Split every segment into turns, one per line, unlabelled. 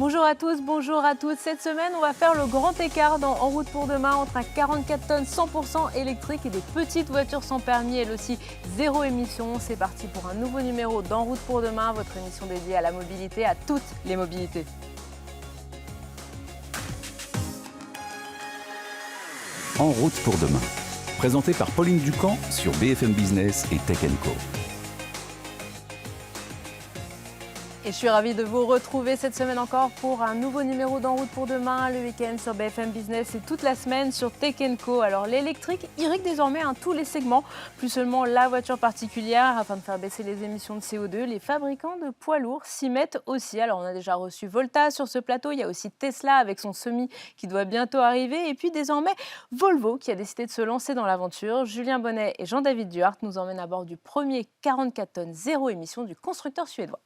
Bonjour à tous, bonjour à toutes. Cette semaine, on va faire le grand écart dans En route pour demain entre un 44 tonnes 100% électrique et des petites voitures sans permis, elles aussi zéro émission. C'est parti pour un nouveau numéro d'En route pour demain, votre émission dédiée à la mobilité, à toutes les mobilités.
En route pour demain, présenté par Pauline Ducamp sur BFM Business et Tech & Co.
Et je suis ravie de vous retrouver cette semaine encore pour un nouveau numéro d'En route pour demain, le week-end sur BFM Business et toute la semaine sur Tech & Co. Alors l'électrique irrigue désormais tous les segments, plus seulement la voiture particulière. Afin de faire baisser les émissions de CO2, les fabricants de poids lourds s'y mettent aussi. Alors on a déjà reçu Volta sur ce plateau, il y a aussi Tesla avec son Semi qui doit bientôt arriver. Et puis désormais Volvo qui a décidé de se lancer dans l'aventure. Julien Bonnet et Jean-David Duhart nous emmènent à bord du premier 44 tonnes zéro émission du constructeur suédois.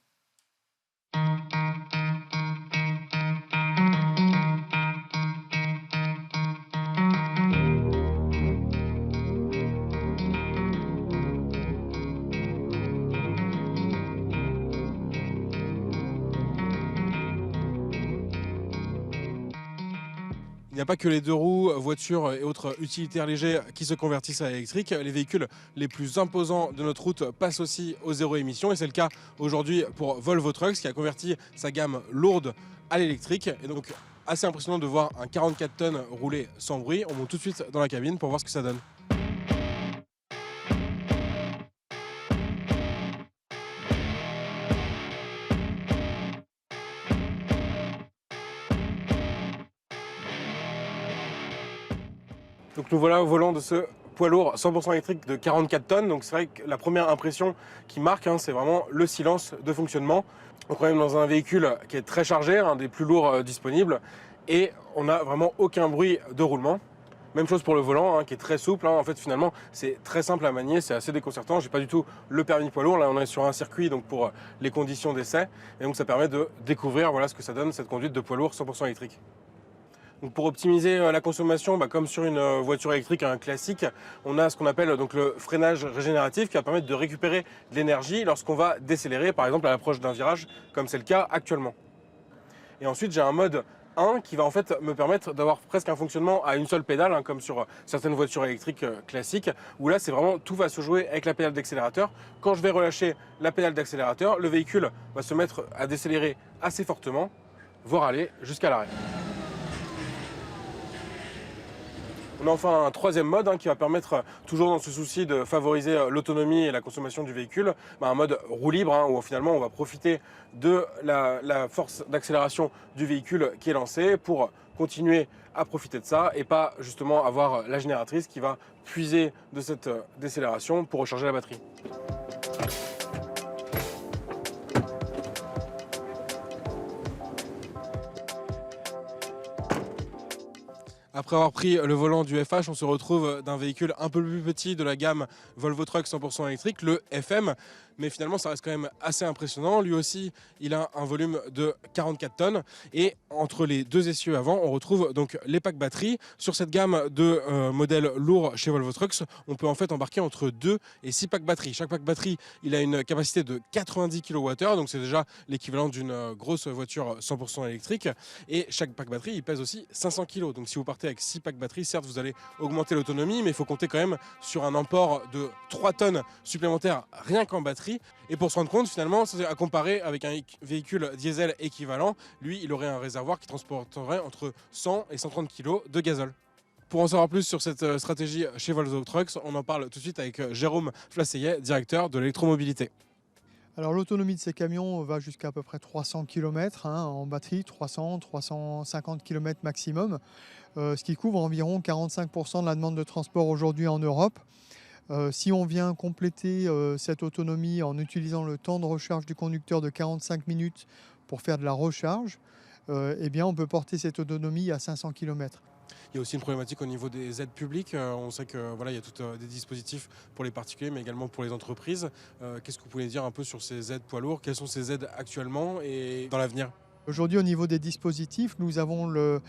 Il n'y a pas que les deux roues, voitures et autres utilitaires légers qui se convertissent à l'électrique. Les véhicules les plus imposants de notre route passent aussi au zéro émission. Et c'est le cas aujourd'hui pour Volvo Trucks qui a converti sa gamme lourde à l'électrique. Et donc assez impressionnant de voir un 44 tonnes rouler sans bruit. On monte tout de suite dans la cabine pour voir ce que ça donne. Donc nous voilà au volant de ce poids lourd 100% électrique de 44 tonnes. Donc c'est vrai que la première impression qui marque, c'est vraiment le silence de fonctionnement. On est quand même dans un véhicule qui est très chargé, un des plus lourds disponibles, et on n'a vraiment aucun bruit de roulement. Même chose pour le volant, qui est très souple. En fait, finalement, c'est très simple à manier, c'est assez déconcertant. J'ai pas du tout le permis poids lourd. Là, on est sur un circuit donc pour les conditions d'essai, et donc ça permet de découvrir ce que ça donne cette conduite de poids lourd 100% électrique. Donc pour optimiser la consommation, comme sur une voiture électrique classique, on a ce qu'on appelle donc le freinage régénératif qui va permettre de récupérer de l'énergie lorsqu'on va décélérer, par exemple à l'approche d'un virage, comme c'est le cas actuellement. Et ensuite, j'ai un mode 1 qui va en fait me permettre d'avoir presque un fonctionnement à une seule pédale, comme sur certaines voitures électriques classiques, où là, c'est vraiment tout va se jouer avec la pédale d'accélérateur. Quand je vais relâcher la pédale d'accélérateur, le véhicule va se mettre à décélérer assez fortement, voire aller jusqu'à l'arrêt. On a enfin un troisième mode qui va permettre, toujours dans ce souci de favoriser l'autonomie et la consommation du véhicule, un mode roue libre où finalement on va profiter de la force d'accélération du véhicule qui est lancé pour continuer à profiter de ça et pas justement avoir la génératrice qui va puiser de cette décélération pour recharger la batterie. Après avoir pris le volant du FH, on se retrouve d'un véhicule un peu plus petit de la gamme Volvo Trucks 100% électrique, le FM. Mais finalement, ça reste quand même assez impressionnant. Lui aussi, il a un volume de 44 tonnes. Et entre les deux essieux avant, on retrouve donc les packs batterie. Sur cette gamme de modèles lourds chez Volvo Trucks, on peut en fait embarquer entre 2 et 6 packs batterie. Chaque pack batterie, il a une capacité de 90 kWh. Donc c'est déjà l'équivalent d'une grosse voiture 100% électrique. Et chaque pack batterie, il pèse aussi 500 kg. Donc si vous partez avec 6 packs batterie, certes, vous allez augmenter l'autonomie, mais il faut compter quand même sur un emport de 3 tonnes supplémentaires rien qu'en batterie. Et pour se rendre compte, finalement, c'est à comparer avec un véhicule diesel équivalent. Lui, il aurait un réservoir qui transporterait entre 100 et 130 kg de gazole. Pour en savoir plus sur cette stratégie chez Volvo Trucks, on en parle tout de suite avec Jérôme Flasseillet, directeur de l'électromobilité.
Alors l'autonomie de ces camions va jusqu'à peu près 300 km en batterie, 300-350 km maximum, ce qui couvre environ 45% de la demande de transport aujourd'hui en Europe. Si on vient compléter cette autonomie en utilisant le temps de recharge du conducteur de 45 minutes pour faire de la recharge, on peut porter cette autonomie à 500 km.
Il y a aussi une problématique au niveau des aides publiques. On sait que il y a tous des dispositifs pour les particuliers, mais également pour les entreprises. Qu'est-ce que vous pouvez dire un peu sur ces aides poids lourds? Quelles sont ces aides actuellement et dans l'avenir?
Aujourd'hui, au niveau des dispositifs, nous avons le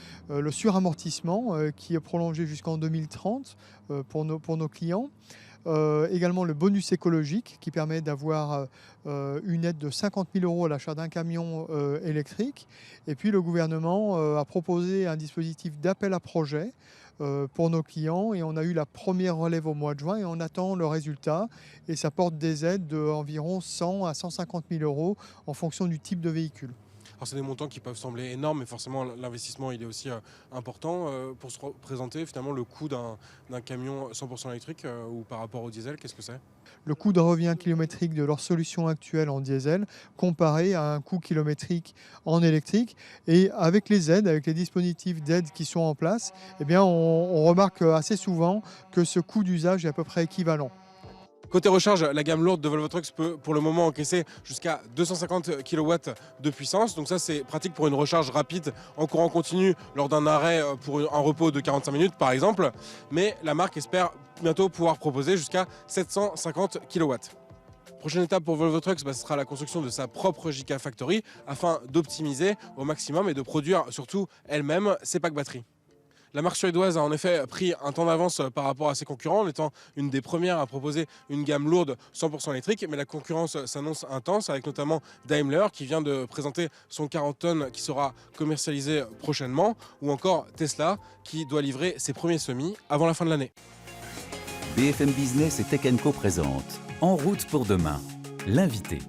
suramortissement qui est prolongé jusqu'en 2030 pour nos clients. Également le bonus écologique qui permet d'avoir une aide de 50 000 € à l'achat d'un camion électrique. Et puis le gouvernement a proposé un dispositif d'appel à projet pour nos clients et on a eu la première relève au mois de juin et on attend le résultat et ça porte des aides d'environ 100 à 150 000 € en fonction du type de véhicule.
Alors c'est des montants qui peuvent sembler énormes, mais forcément l'investissement il est aussi important. Pour se représenter finalement le coût d'un camion 100% électrique ou par rapport au diesel, qu'est-ce que c'est?
Le coût de revient kilométrique de leur solution actuelle en diesel comparé à un coût kilométrique en électrique. Et avec les aides, avec les dispositifs d'aide qui sont en place, eh bien on remarque assez souvent que ce coût d'usage est à peu près équivalent.
Côté recharge, la gamme lourde de Volvo Trucks peut pour le moment encaisser jusqu'à 250 kW de puissance. Donc ça c'est pratique pour une recharge rapide en courant continu lors d'un arrêt pour un repos de 45 minutes par exemple. Mais la marque espère bientôt pouvoir proposer jusqu'à 750 kW. Prochaine étape pour Volvo Trucks, ce sera la construction de sa propre Gigafactory afin d'optimiser au maximum et de produire surtout elle-même ses packs batteries. La marque suédoise a en effet pris un temps d'avance par rapport à ses concurrents en étant une des premières à proposer une gamme lourde 100% électrique, mais la concurrence s'annonce intense avec notamment Daimler qui vient de présenter son 40 tonnes qui sera commercialisé prochainement ou encore Tesla qui doit livrer ses premiers semis avant la fin de l'année.
BFM Business et Tech Co présente En route pour demain, l'invité.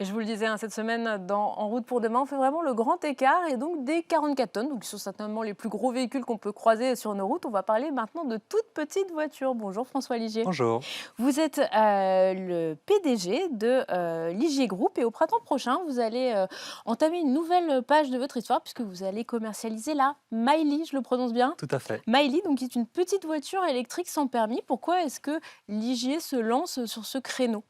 Et je vous le disais, cette semaine, En route pour demain, on fait vraiment le grand écart et donc des 44 tonnes, donc qui sont certainement les plus gros véhicules qu'on peut croiser sur nos routes. On va parler maintenant de toutes petites voitures. Bonjour François Ligier.
Bonjour.
Vous êtes le PDG de Ligier Group et au printemps prochain, vous allez entamer une nouvelle page de votre histoire puisque vous allez commercialiser la Miley, je le prononce bien?
Tout à fait.
Miley, donc, qui est une petite voiture électrique sans permis. Pourquoi est-ce que Ligier se lance sur ce créneau?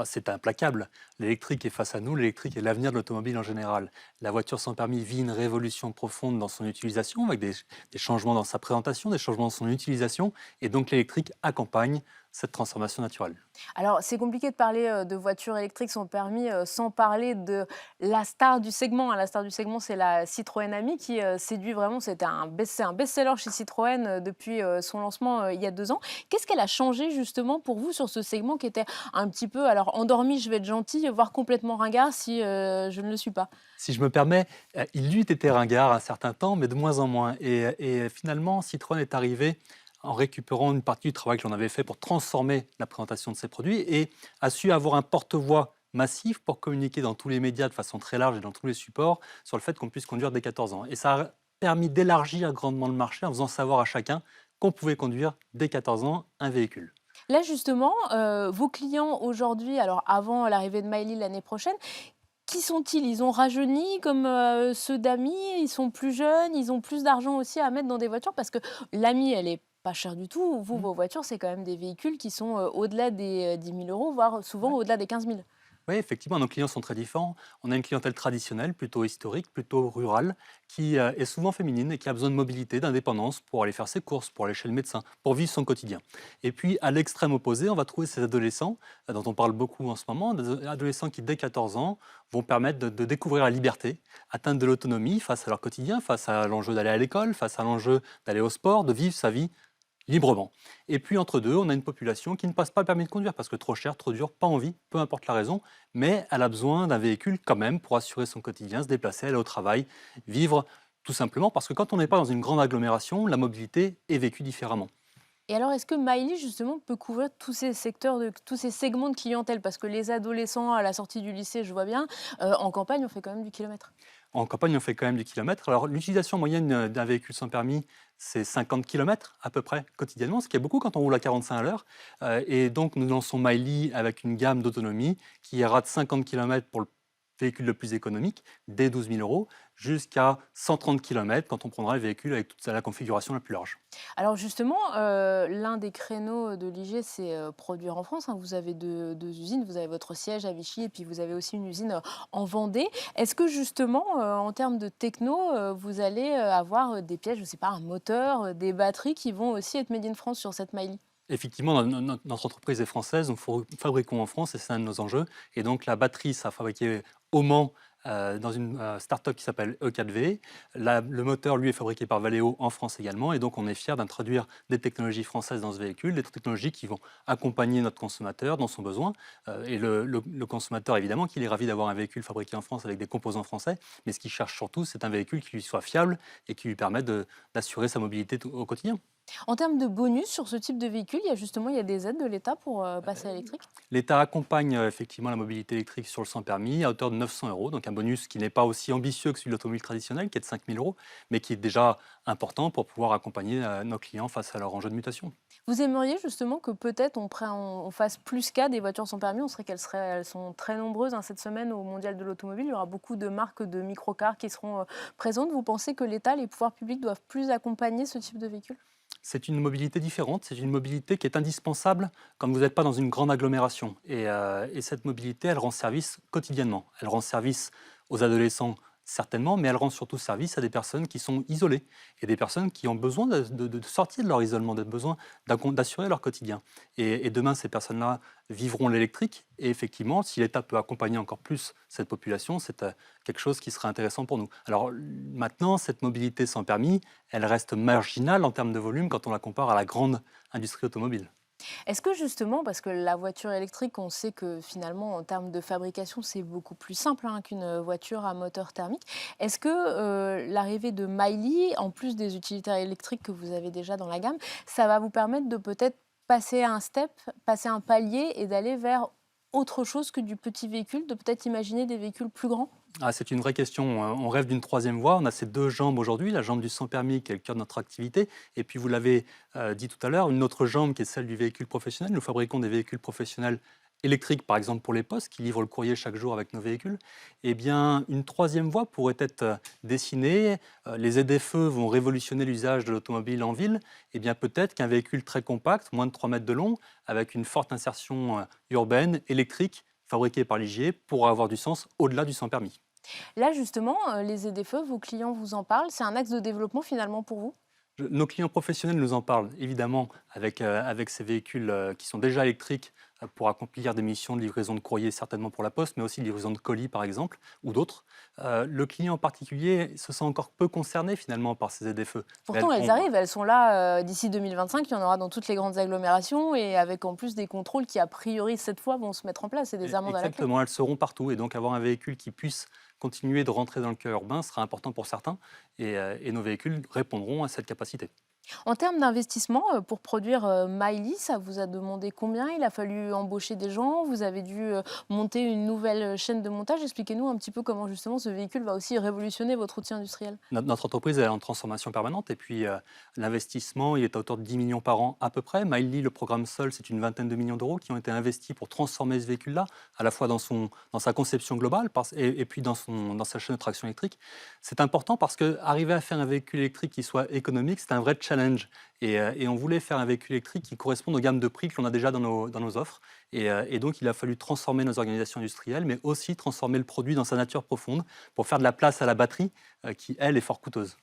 C'est implacable. L'électrique est face à nous, l'électrique est l'avenir de l'automobile en général. La voiture sans permis vit une révolution profonde dans son utilisation, avec des changements dans sa présentation, des changements dans son utilisation, et donc l'électrique accompagne cette transformation naturelle.
Alors, c'est compliqué de parler de voitures électriques sans permis sans parler de la star du segment. La star du segment, c'est la Citroën Ami qui séduit vraiment. C'est un best-seller chez Citroën depuis son lancement il y a 2 ans. Qu'est-ce qu'elle a changé justement pour vous sur ce segment qui était un petit peu, alors endormi, je vais être gentil, voire complètement ringard si je ne le suis pas?
Si je me permets, il eût été ringard un certain temps, mais de moins en moins. Et finalement, Citroën est arrivé en récupérant une partie du travail que l'on avait fait pour transformer la présentation de ses produits et a su avoir un porte-voix massif pour communiquer dans tous les médias de façon très large et dans tous les supports sur le fait qu'on puisse conduire dès 14 ans. Et ça a permis d'élargir grandement le marché en faisant savoir à chacun qu'on pouvait conduire dès 14 ans un véhicule.
Là, justement, vos clients aujourd'hui, alors avant l'arrivée de Miley l'année prochaine, qui sont-ils? Ils ont rajeuni comme ceux d'Ami? Ils sont plus jeunes? Ils ont plus d'argent aussi à mettre dans des voitures? Parce que l'Ami, elle est pas chère du tout. Vous, vos voitures, c'est quand même des véhicules qui sont au-delà des 10 000 €, voire souvent au-delà des 15 000.
Oui, effectivement, nos clients sont très différents. On a une clientèle traditionnelle, plutôt historique, plutôt rurale, qui est souvent féminine et qui a besoin de mobilité, d'indépendance pour aller faire ses courses, pour aller chez le médecin, pour vivre son quotidien. Et puis, à l'extrême opposé, on va trouver ces adolescents, dont on parle beaucoup en ce moment, des adolescents qui, dès 14 ans, vont permettre de découvrir la liberté, atteindre de l'autonomie face à leur quotidien, face à l'enjeu d'aller à l'école, face à l'enjeu d'aller au sport, de vivre sa vie librement. Et puis entre deux, on a une population qui ne passe pas le permis de conduire parce que trop cher, trop dur, pas envie, peu importe la raison, mais elle a besoin d'un véhicule quand même pour assurer son quotidien, se déplacer, aller au travail, vivre tout simplement parce que quand on n'est pas dans une grande agglomération, la mobilité est vécue différemment.
Et alors, est-ce que Miley, justement, peut couvrir tous ces secteurs, tous ces segments de clientèle? Parce que les adolescents, à la sortie du lycée, je vois bien, en campagne, on fait quand même du kilomètre.
En campagne, on fait quand même du kilomètre. Alors, l'utilisation moyenne d'un véhicule sans permis, c'est 50 km à peu près quotidiennement, ce qui est beaucoup quand on roule à 45 à l'heure. Et donc, nous lançons Miley avec une gamme d'autonomie qui ira de 50 km pour le véhicule le plus économique, dès 12 000 €, jusqu'à 130 km quand on prendra le véhicule avec toute la configuration la plus large.
Alors justement, l'un des créneaux de Ligier, c'est produire en France. Vous avez deux usines, vous avez votre siège à Vichy et puis vous avez aussi une usine en Vendée. Est-ce que justement, en termes de techno, vous allez avoir des pièces, je ne sais pas, un moteur, des batteries qui vont aussi être made in France sur cette Miley?
Effectivement, notre entreprise est française, nous fabriquons en France et c'est un de nos enjeux. Et donc la batterie sera fabriquée au Mans dans une start-up qui s'appelle E4V. Le moteur, lui, est fabriqué par Valeo en France également. Et donc, on est fiers d'introduire des technologies françaises dans ce véhicule, des technologies qui vont accompagner notre consommateur dans son besoin. Et le consommateur, évidemment, qu'il est ravi d'avoir un véhicule fabriqué en France avec des composants français. Mais ce qu'il cherche surtout, c'est un véhicule qui lui soit fiable et qui lui permette d'assurer sa mobilité au quotidien.
En termes de bonus sur ce type de véhicule, il y a des aides de l'État pour passer à l'électrique?
L'État accompagne effectivement la mobilité électrique sur le sans permis à hauteur de 900 euros, donc un bonus qui n'est pas aussi ambitieux que celui de l'automobile traditionnelle, qui est de 5 000 euros, mais qui est déjà important pour pouvoir accompagner nos clients face à leur enjeu de mutation.
Vous aimeriez justement que peut-être on fasse plus cas des voitures sans permis? Elles sont très nombreuses, hein, cette semaine au Mondial de l'automobile. Il y aura beaucoup de marques de microcars qui seront présentes. Vous pensez que l'État, les pouvoirs publics doivent plus accompagner ce type de véhicule?
C'est une mobilité différente, c'est une mobilité qui est indispensable quand vous n'êtes pas dans une grande agglomération. Et cette mobilité, elle rend service quotidiennement. Elle rend service aux adolescents, certainement, mais elle rend surtout service à des personnes qui sont isolées et des personnes qui ont besoin de sortir de leur isolement, besoin d'assurer leur quotidien. Et demain, ces personnes-là vivront l'électrique. Et effectivement, si l'État peut accompagner encore plus cette population, c'est quelque chose qui serait intéressant pour nous. Alors maintenant, cette mobilité sans permis, elle reste marginale en termes de volume quand on la compare à la grande industrie automobile.
Est-ce que justement, parce que la voiture électrique, on sait que finalement, en termes de fabrication, c'est beaucoup plus simple, hein, qu'une voiture à moteur thermique. Est-ce que l'arrivée de Miley, en plus des utilitaires électriques que vous avez déjà dans la gamme, ça va vous permettre de peut-être passer un step, passer un palier et d'aller vers autre chose que du petit véhicule, de peut-être imaginer des véhicules plus grands?
C'est une vraie question. On rêve d'une troisième voie. On a ces deux jambes aujourd'hui, la jambe du sans permis qui est le cœur de notre activité, et puis vous l'avez dit tout à l'heure, une autre jambe qui est celle du véhicule professionnel. Nous fabriquons des véhicules professionnels électriques, par exemple pour les postes qui livrent le courrier chaque jour avec nos véhicules. Eh bien, une troisième voie pourrait être dessinée. Les ZFE vont révolutionner l'usage de l'automobile en ville. Eh bien, peut-être qu'un véhicule très compact, moins de 3 mètres de long, avec une forte insertion urbaine, électrique, fabriqué par l'IGE, pourra avoir du sens au-delà du sans permis.
Là, justement, les ZFE, vos clients vous en parlent. C'est un axe de développement finalement pour vous?
Nos clients professionnels nous en parlent évidemment avec ces véhicules qui sont déjà électriques pour accomplir des missions de livraison de courrier, certainement pour la poste, mais aussi de livraison de colis par exemple, ou d'autres. Le client en particulier se sent encore peu concerné finalement par ces ZFE.
Pourtant, elles arrivent, elles sont là d'ici 2025, il y en aura dans toutes les grandes agglomérations et avec en plus des contrôles qui, a priori, cette fois, vont se mettre en place et des amendes à la clé.
Exactement, elles seront partout et donc avoir un véhicule qui puisse continuer de rentrer dans le cœur urbain sera important pour certains et nos véhicules répondront à cette capacité.
En termes d'investissement, pour produire Miley, ça vous a demandé combien? Il a fallu embaucher des gens? Vous avez dû monter une nouvelle chaîne de montage? Expliquez-nous un petit peu comment justement ce véhicule va aussi révolutionner votre outil industriel.
Notre entreprise est en transformation permanente et puis l'investissement il est à hauteur de 10 millions par an à peu près. Miley, le programme seul, c'est une vingtaine de millions d'euros qui ont été investis pour transformer ce véhicule-là, à la fois dans sa conception globale et puis dans sa chaîne de traction électrique. C'est important parce qu'arriver à faire un véhicule électrique qui soit économique, c'est un vrai challenge. Et on voulait faire un véhicule électrique qui corresponde aux gammes de prix que l'on a déjà dans nos offres. Et donc, il a fallu transformer nos organisations industrielles, mais aussi transformer le produit dans sa nature profonde pour faire de la place à la batterie qui, elle, est fort coûteuse.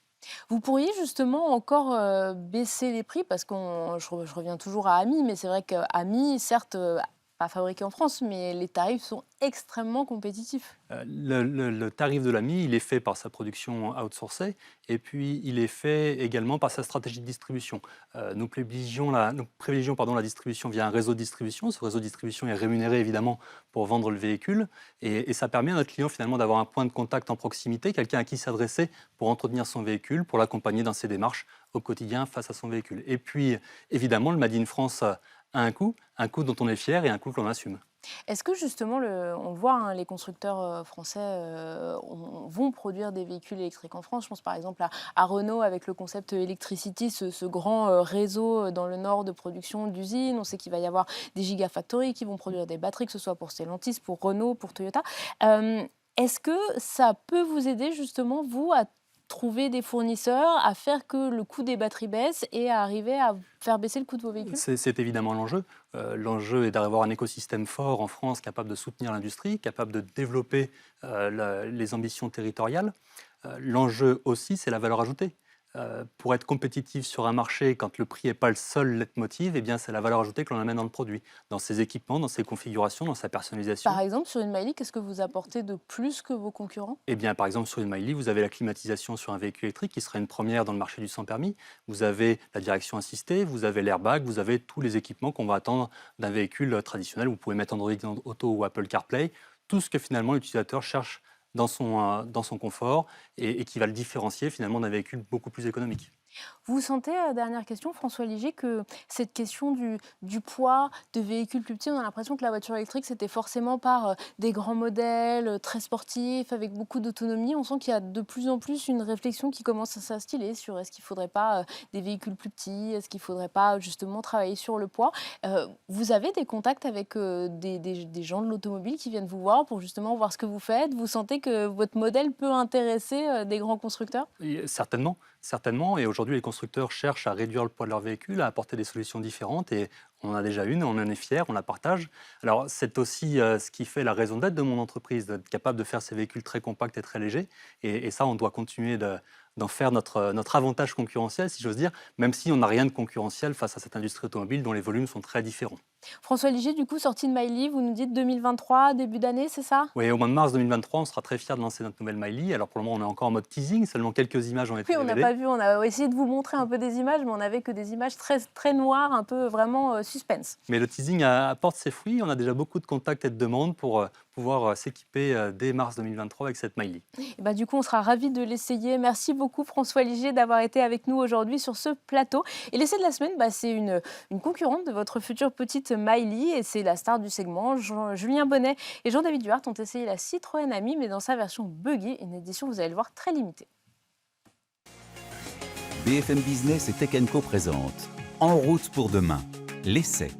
Vous pourriez justement encore baisser les prix parce je reviens toujours à Ami, mais c'est vrai qu'Ami, certes, pas fabriqué en France, mais les tarifs sont extrêmement compétitifs.
Le tarif de l'AMI, il est fait par sa production outsourcée et puis il est fait également par sa stratégie de distribution. Nous privilégions la distribution via un réseau de distribution. Ce réseau de distribution est rémunéré évidemment pour vendre le véhicule et ça permet à notre client finalement d'avoir un point de contact en proximité, quelqu'un à qui s'adresser pour entretenir son véhicule, pour l'accompagner dans ses démarches au quotidien face à son véhicule. Et puis évidemment, le Made in France a un coût dont on est fier et un coût que l'on assume.
Est-ce que justement, on le voit, hein, les constructeurs français vont produire des véhicules électriques en France? Je pense par exemple à Renault avec le concept Electricity, ce grand réseau dans le nord de production d'usines. On sait qu'il va y avoir des gigafactories qui vont produire des batteries, que ce soit pour Stellantis, pour Renault, pour Toyota. Est-ce que ça peut vous aider justement, vous, à trouver des fournisseurs, à faire que le coût des batteries baisse et à arriver à faire baisser le coût de vos véhicules?
C'est évidemment l'enjeu. L'enjeu est d'avoir un écosystème fort en France capable de soutenir l'industrie, capable de développer les ambitions territoriales. L'enjeu aussi, c'est la valeur ajoutée. pour être compétitif sur un marché, quand le prix n'est pas le seul leitmotiv, eh bien, c'est la valeur ajoutée que l'on amène dans le produit, dans ses équipements, dans ses configurations, dans sa personnalisation.
Par exemple, sur une Miley, qu'est-ce que vous apportez de plus que vos concurrents?
Eh bien, par exemple, sur une Miley, vous avez la climatisation sur un véhicule électrique qui serait une première dans le marché du sans permis. Vous avez la direction assistée, vous avez l'airbag, vous avez tous les équipements qu'on va attendre d'un véhicule traditionnel. Vous pouvez mettre Android Auto ou Apple CarPlay, tout ce que finalement l'utilisateur cherche dans son confort et qui va le différencier finalement d'un véhicule beaucoup plus économique.
Vous sentez, dernière question, François Ligier, que cette question du poids de véhicules plus petits, on a l'impression que la voiture électrique, c'était forcément par des grands modèles, très sportifs, avec beaucoup d'autonomie. On sent qu'il y a de plus en plus une réflexion qui commence à s'instiller sur est-ce qu'il ne faudrait pas des véhicules plus petits, est-ce qu'il ne faudrait pas justement travailler sur le poids. Vous avez des contacts avec des gens de l'automobile qui viennent vous voir pour justement voir ce que vous faites? Vous sentez que votre modèle peut intéresser des grands constructeurs?
Et certainement. Et aujourd'hui, les constructeurs cherchent à réduire le poids de leur véhicule, à apporter des solutions différentes. Et on en a déjà une, on en est fiers, on la partage. Alors, c'est aussi ce qui fait la raison d'être de mon entreprise, d'être capable de faire ces véhicules très compacts et très légers. Et ça, on doit continuer d'en faire notre avantage concurrentiel, si j'ose dire, même si on n'a rien de concurrentiel face à cette industrie automobile dont les volumes sont très différents.
François Ligier, du coup, sortie de Miley, vous nous dites 2023, début d'année, c'est ça?
Oui, au mois de mars 2023, on sera très fiers de lancer notre nouvelle Miley. Alors pour le moment, on est encore en mode teasing, seulement quelques images ont été
Oui, on n'a
révélées.
pas vu, on a essayé de vous montrer un peu des images, mais on n'avait que des images très, très noires, un peu vraiment suspense.
Mais le teasing apporte ses fruits. On a déjà beaucoup de contacts et de demandes pour pouvoir s'équiper dès mars 2023 avec cette Miley.
Et bah, du coup, on sera ravis de l'essayer. Merci beaucoup, François Ligier, d'avoir été avec nous aujourd'hui sur ce plateau. Et l'essai de la semaine, bah, c'est une concurrente de votre future petite Miley, et c'est la star du segment. Julien Bonnet et Jean-David Duhart ont essayé la Citroën Ami, mais dans sa version buggy, une édition, vous allez le voir, très limitée.
BFM Business et Tech Co présente En route pour demain, l'essai.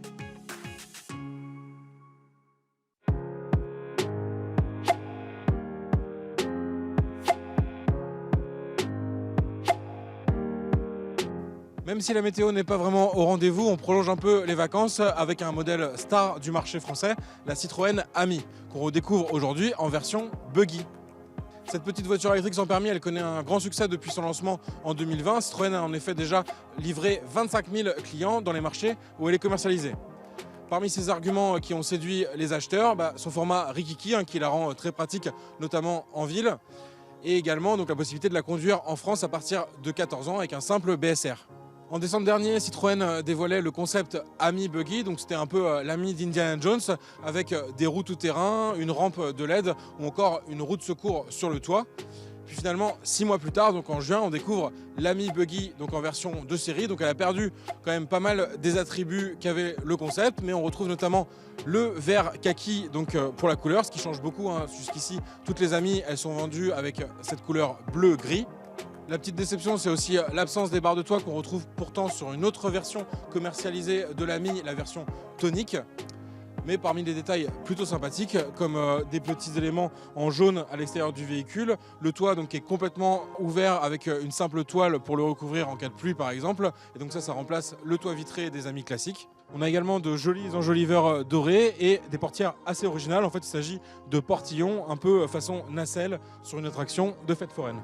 Même si la météo n'est pas vraiment au rendez-vous, on prolonge un peu les vacances avec un modèle star du marché français, la Citroën Ami, qu'on redécouvre aujourd'hui en version buggy. Cette petite voiture électrique sans permis, elle connaît un grand succès depuis son lancement en 2020. Citroën a en effet déjà livré 25 000 clients dans les marchés où elle est commercialisée. Parmi ces arguments qui ont séduit les acheteurs, son format Rikiki, qui la rend très pratique, notamment en ville, et également donc, la possibilité de la conduire en France à partir de 14 ans avec un simple BSR. En décembre dernier, Citroën dévoilait le concept Ami Buggy, donc c'était un peu l'ami d'Indiana Jones, avec des roues tout-terrain, une rampe de LED ou encore une roue de secours sur le toit. Puis finalement, 6 mois plus tard, donc en juin, on découvre l'Ami Buggy donc en version de série. Donc elle a perdu quand même pas mal des attributs qu'avait le concept, mais on retrouve notamment le vert kaki donc pour la couleur, ce qui change beaucoup. Jusqu'ici, toutes les Ami, elles sont vendues avec cette couleur bleu-gris. La petite déception, c'est aussi l'absence des barres de toit qu'on retrouve pourtant sur une autre version commercialisée de l'Ami, la version tonique. Mais parmi les détails plutôt sympathiques, comme des petits éléments en jaune à l'extérieur du véhicule, le toit donc, est complètement ouvert avec une simple toile pour le recouvrir en cas de pluie par exemple. Et donc ça remplace le toit vitré des Ami classiques. On a également de jolis enjoliveurs dorés et des portières assez originales. En fait, il s'agit de portillons un peu façon nacelle sur une attraction de fête foraine.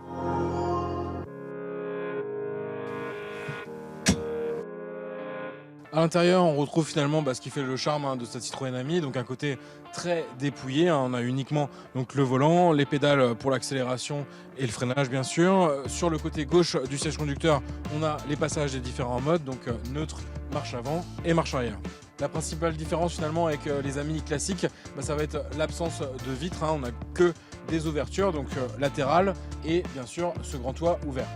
À l'intérieur, on retrouve finalement ce qui fait le charme de cette Citroën Ami, donc un côté très dépouillé. On a uniquement donc, le volant, les pédales pour l'accélération et le freinage bien sûr. Sur le côté gauche du siège conducteur, on a les passages des différents modes, donc neutre, marche avant et marche arrière. La principale différence finalement avec les Ami classiques, ça va être l'absence de vitres. On n'a que des ouvertures, donc latérales et bien sûr ce grand toit ouvert.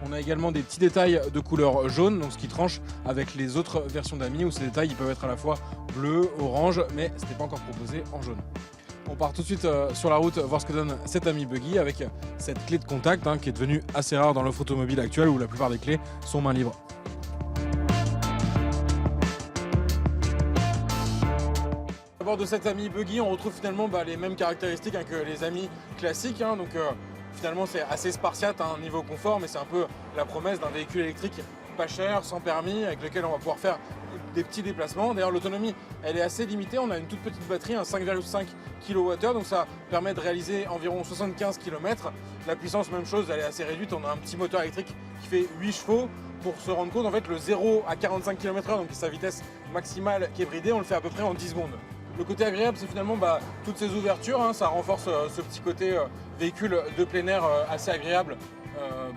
On a également des petits détails de couleur jaune, donc ce qui tranche avec les autres versions d'Ami où ces détails ils peuvent être à la fois bleu, orange, mais ce n'est pas encore proposé en jaune. On part tout de suite sur la route voir ce que donne cette Ami Buggy avec cette clé de contact qui est devenue assez rare dans l'offre automobile actuelle où la plupart des clés sont main libre. À bord de cette Ami Buggy, on retrouve finalement les mêmes caractéristiques que les Ami classiques. Finalement, c'est assez spartiate niveau confort, mais c'est un peu la promesse d'un véhicule électrique pas cher, sans permis, avec lequel on va pouvoir faire des petits déplacements. D'ailleurs, l'autonomie elle est assez limitée. On a une toute petite batterie, un 5,5 kWh, donc ça permet de réaliser environ 75 km. La puissance, même chose, elle est assez réduite. On a un petit moteur électrique qui fait 8 chevaux. Pour se rendre compte, en fait, le 0 à 45 km/h, donc sa vitesse maximale qui est bridée, on le fait à peu près en 10 secondes. Le côté agréable, c'est finalement toutes ces ouvertures, hein, ça renforce ce petit côté véhicule de plein air assez agréable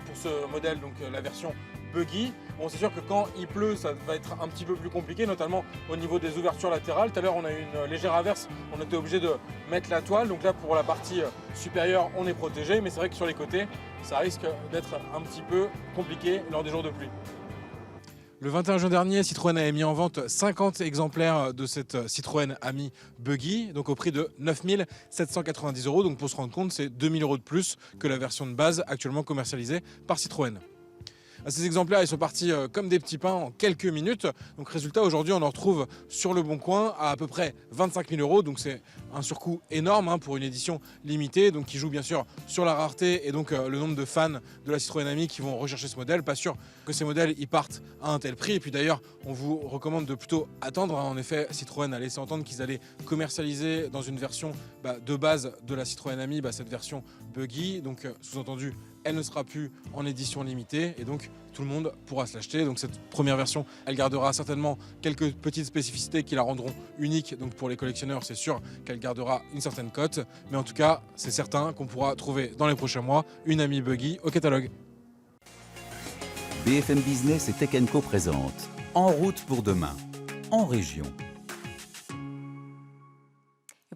pour ce modèle, donc la version buggy. Bon, c'est sûr que quand il pleut, ça va être un petit peu plus compliqué, notamment au niveau des ouvertures latérales. Tout à l'heure, on a eu une légère averse, on était obligé de mettre la toile. Donc là, pour la partie supérieure, on est protégé, mais c'est vrai que sur les côtés, ça risque d'être un petit peu compliqué lors des jours de pluie. Le 21 juin dernier, Citroën avait mis en vente 50 exemplaires de cette Citroën Ami Buggy, donc au prix de 9 790 €. Donc pour se rendre compte, c'est 2 000 € de plus que la version de base actuellement commercialisée par Citroën. Ces exemplaires, ils sont partis comme des petits pains en quelques minutes. Donc résultat, aujourd'hui, on en retrouve sur le Bon Coin à peu près 25 000 €. Donc c'est un surcoût énorme pour une édition limitée, donc qui joue bien sûr sur la rareté et donc le nombre de fans de la Citroën Ami qui vont rechercher ce modèle. Pas sûr que ces modèles ils partent à un tel prix. Et puis d'ailleurs, on vous recommande de plutôt attendre. En effet, Citroën a laissé entendre qu'ils allaient commercialiser dans une version de base de la Citroën Ami, cette version buggy. Donc sous-entendu, elle ne sera plus en édition limitée et donc tout le monde pourra se l'acheter. Donc cette première version, elle gardera certainement quelques petites spécificités qui la rendront unique. Donc pour les collectionneurs, c'est sûr qu'elle gardera une certaine cote. Mais en tout cas, c'est certain qu'on pourra trouver dans les prochains mois une Ami Buggy au catalogue.
BFM Business et Tech & Co présente En route pour demain, en région.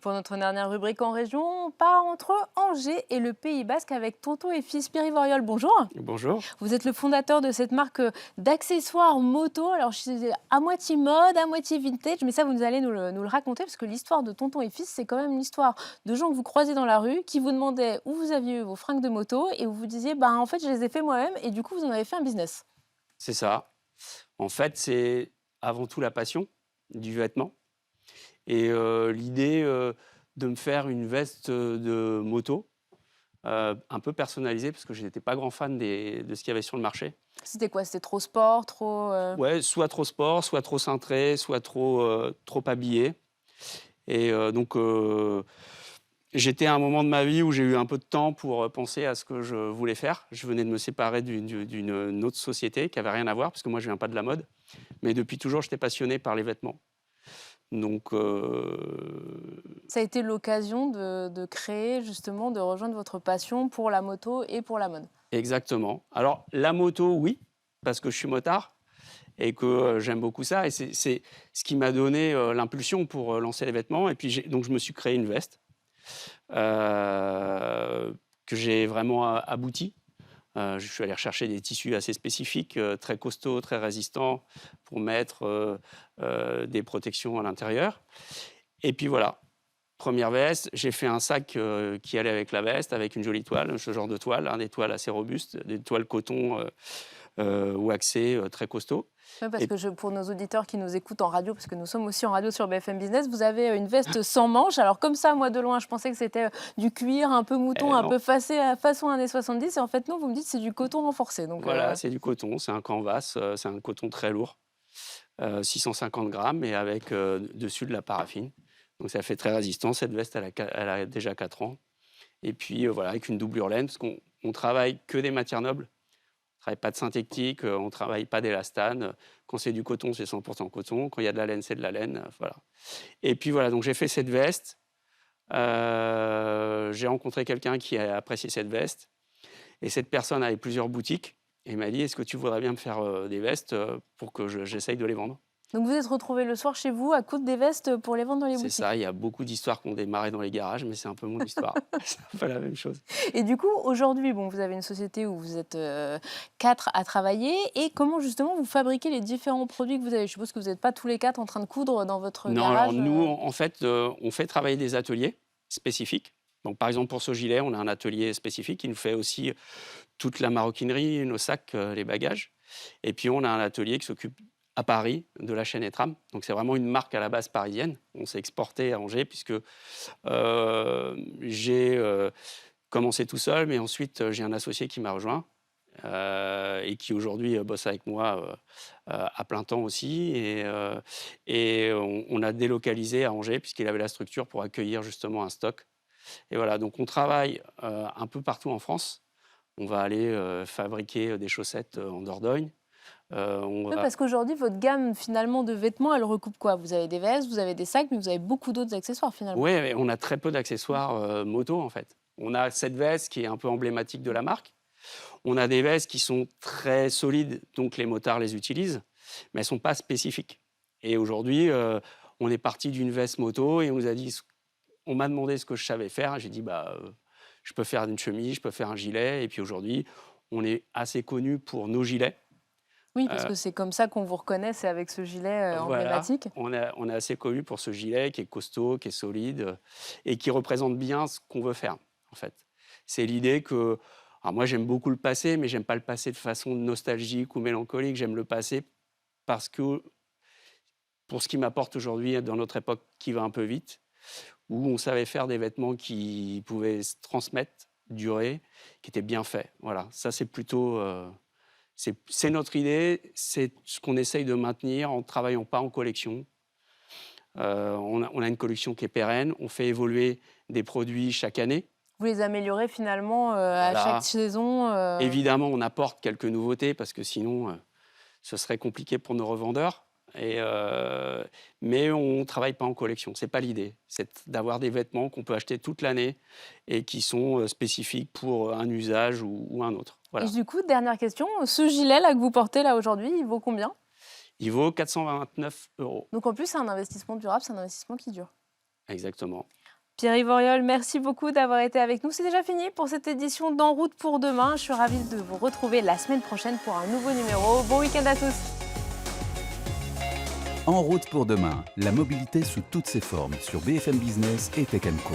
Pour notre dernière rubrique en région, on part entre Angers et le Pays Basque avec Tonton et Fils Pierre Ivoriol. Bonjour.
Bonjour.
Vous êtes le fondateur de cette marque d'accessoires moto. Alors, je suis à moitié mode, à moitié vintage, mais ça, vous allez nous le raconter parce que l'histoire de Tonton et Fils, c'est quand même l'histoire de gens que vous croisez dans la rue, qui vous demandaient où vous aviez eu vos fringues de moto et où vous disiez, en fait, je les ai fait moi-même et du coup, vous en avez fait un business.
C'est ça. En fait, c'est avant tout la passion du vêtement. Et l'idée de me faire une veste de moto, un peu personnalisée, parce que je n'étais pas grand fan de ce qu'il y avait sur le marché.
C'était quoi? C'était trop sport, trop...
Ouais, soit trop sport, soit trop cintré, soit trop habillé. Et donc, j'étais à un moment de ma vie où j'ai eu un peu de temps pour penser à ce que je voulais faire. Je venais de me séparer d'une autre société qui n'avait rien à voir, parce que moi, je ne viens pas de la mode. Mais depuis toujours, j'étais passionné par les vêtements. Donc,
Ça a été l'occasion de créer, justement, de rejoindre votre passion pour la moto et pour la mode.
Exactement. Alors, la moto, oui, parce que je suis motard et que j'aime beaucoup ça. Et c'est ce qui m'a donné l'impulsion pour lancer les vêtements. Et puis, donc, je me suis créé une veste que j'ai vraiment aboutie. Je suis allé rechercher des tissus assez spécifiques, très costauds, très résistants, pour mettre des protections à l'intérieur. Et puis voilà, première veste, j'ai fait un sac qui allait avec la veste, avec une jolie toile, ce genre de toile, des toiles assez robustes, des toiles coton waxées, très costauds.
Oui, parce que pour nos auditeurs qui nous écoutent en radio, parce que nous sommes aussi en radio sur BFM Business, vous avez une veste sans manches. Alors comme ça, moi de loin, je pensais que c'était du cuir, un peu mouton, un peu façon années 70. Et en fait, non, vous me dites que c'est du coton renforcé. Donc,
voilà, c'est du coton, c'est un canvas, c'est un coton très lourd, 650 grammes et avec dessus de la paraffine. Donc ça fait très résistant. Cette veste, elle a déjà 4 ans. Et puis voilà, avec une doublure laine, parce qu'on travaille que des matières nobles. On ne travaille pas de synthétique, on ne travaille pas d'élastane. Quand c'est du coton, c'est 100% coton. Quand il y a de la laine, c'est de la laine. Voilà. Et puis voilà, donc j'ai fait cette veste. J'ai rencontré quelqu'un qui a apprécié cette veste. Et cette personne avait plusieurs boutiques. Et il m'a dit, est-ce que tu voudrais bien me faire des vestes pour que j'essaye de les vendre?
Donc vous êtes retrouvé le soir chez vous à coudre des vestes pour les vendre dans les boutiques.
C'est ça, il y a beaucoup d'histoires qui ont démarré dans les garages, mais c'est un peu mon histoire. C'est un peu la même chose.
Et du coup, aujourd'hui, vous avez une société où vous êtes 4 à travailler. Et comment justement vous fabriquez les différents produits que vous avez? Je suppose que vous n'êtes pas tous les 4 en train de coudre dans votre garage.
Non, alors nous, en fait, on fait travailler des ateliers spécifiques. Donc, par exemple, pour ce gilet, on a un atelier spécifique qui nous fait aussi toute la maroquinerie, nos sacs, les bagages. Et puis, on a un atelier qui s'occupe à Paris de la chaîne Etram. Donc, c'est vraiment une marque à la base parisienne. On s'est exporté à Angers puisque j'ai commencé tout seul, mais ensuite, j'ai un associé qui m'a rejoint. et qui aujourd'hui bosse avec moi à plein temps aussi. Et on a délocalisé à Angers puisqu'il avait la structure pour accueillir justement un stock. Et voilà, donc on travaille un peu partout en France. On va aller fabriquer des chaussettes en Dordogne.
Oui, parce qu'aujourd'hui, votre gamme finalement de vêtements, elle recoupe quoi? Vous avez des vestes, vous avez des sacs, mais vous avez beaucoup d'autres accessoires finalement.
Oui, on a très peu d'accessoires moto en fait. On a cette veste qui est un peu emblématique de la marque. On a des vestes qui sont très solides, donc les motards les utilisent, mais elles ne sont pas spécifiques. Et aujourd'hui, on est parti d'une veste moto et on m'a demandé ce que je savais faire. J'ai dit, je peux faire une chemise, je peux faire un gilet. Et puis aujourd'hui, on est assez connu pour nos gilets.
Oui, parce que c'est comme ça qu'on vous reconnaît, c'est avec ce gilet emblématique.
Voilà, on est assez connu pour ce gilet qui est costaud, qui est solide et qui représente bien ce qu'on veut faire, en fait. C'est l'idée que... Alors moi, j'aime beaucoup le passé, mais j'aime pas le passé de façon nostalgique ou mélancolique. J'aime le passé parce que, pour ce qui m'apporte aujourd'hui dans notre époque qui va un peu vite, où on savait faire des vêtements qui pouvaient se transmettre, durer, qui étaient bien faits. Voilà, ça c'est plutôt... c'est notre idée, c'est ce qu'on essaye de maintenir en ne travaillant pas en collection. On a une collection qui est pérenne, on fait évoluer des produits chaque année.
Vous les améliorez finalement à chaque saison
Évidemment, on apporte quelques nouveautés parce que sinon, ce serait compliqué pour nos revendeurs. Mais on ne travaille pas en collection, ce n'est pas l'idée. C'est d'avoir des vêtements qu'on peut acheter toute l'année et qui sont spécifiques pour un usage ou un autre. Voilà.
Et du coup, dernière question, ce gilet là que vous portez là aujourd'hui, il vaut combien?
Il vaut 429 €.
Donc en plus, c'est un investissement durable, c'est un investissement qui dure.
Exactement.
Pierre-Yves Auriol, merci beaucoup d'avoir été avec nous. C'est déjà fini pour cette édition d'En route pour demain. Je suis ravie de vous retrouver la semaine prochaine pour un nouveau numéro. Bon week-end à tous.
En route pour demain, la mobilité sous toutes ses formes sur BFM Business et Tech & Co.